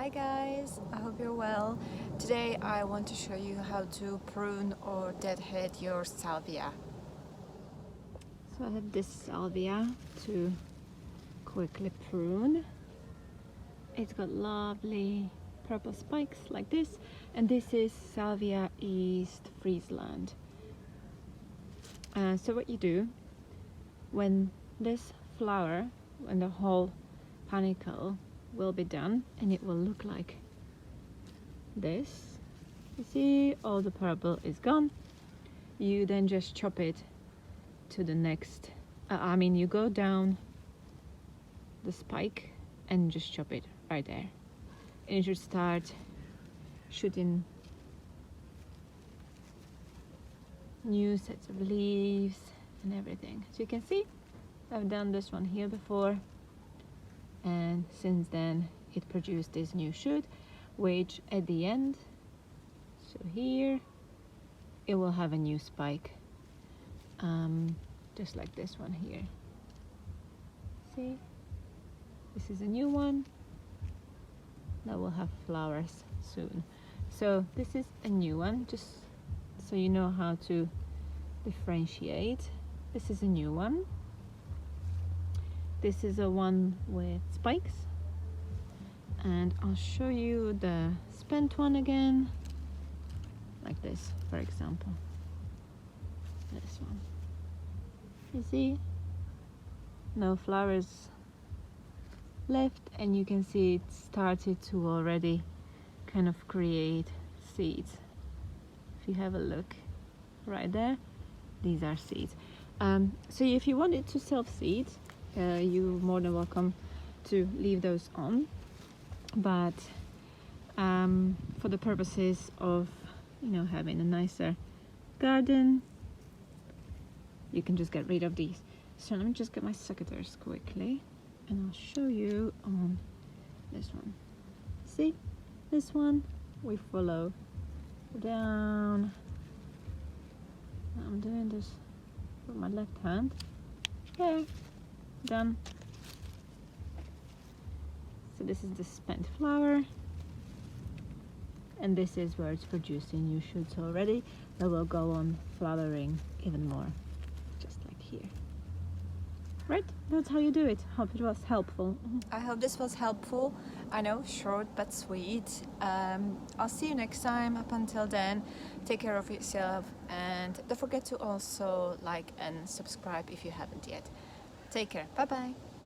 Hi guys, I hope you're well. Today I want to show you how to prune or deadhead your salvia. So I have this salvia to quickly prune. It's got lovely purple spikes like this, and this is Salvia East Friesland. So what you do when this flower, when the whole panicle will be done, and it will look like this. You see, all the purple is gone. You then just chop it to the next. You go down the spike and just chop it right there, and you should start shooting new sets of leaves and everything. So you can see I've done this one here before, and since then it produced this new shoot, which at the end, so here it will have a new spike, just like this one here. See, this is a new one that will have flowers soon. So this is a new one, just so you know how to differentiate. This is a new one. This is a one with spikes, and I'll show you the spent one again, like this, for example. This one, you see, no flowers left, and you can see it started to already kind of create seeds. If you have a look right there, these are seeds. So if you wanted to self-seed, you're more than welcome to leave those on, but for the purposes of having a nicer garden, you can just get rid of these. So let me just get my secateurs quickly, and I'll show you on this one. See, this one we follow down. I'm doing this with my left hand. There, done. So this is the spent flower, and this is where it's producing new shoots already that will go on flowering even more, just like here. Right, that's how you do it. Hope it was helpful. I hope this was helpful. I know, short but sweet. I'll see you next time. Up until then, take care of yourself, and don't forget to also like and subscribe if you haven't yet. Take care. Bye bye.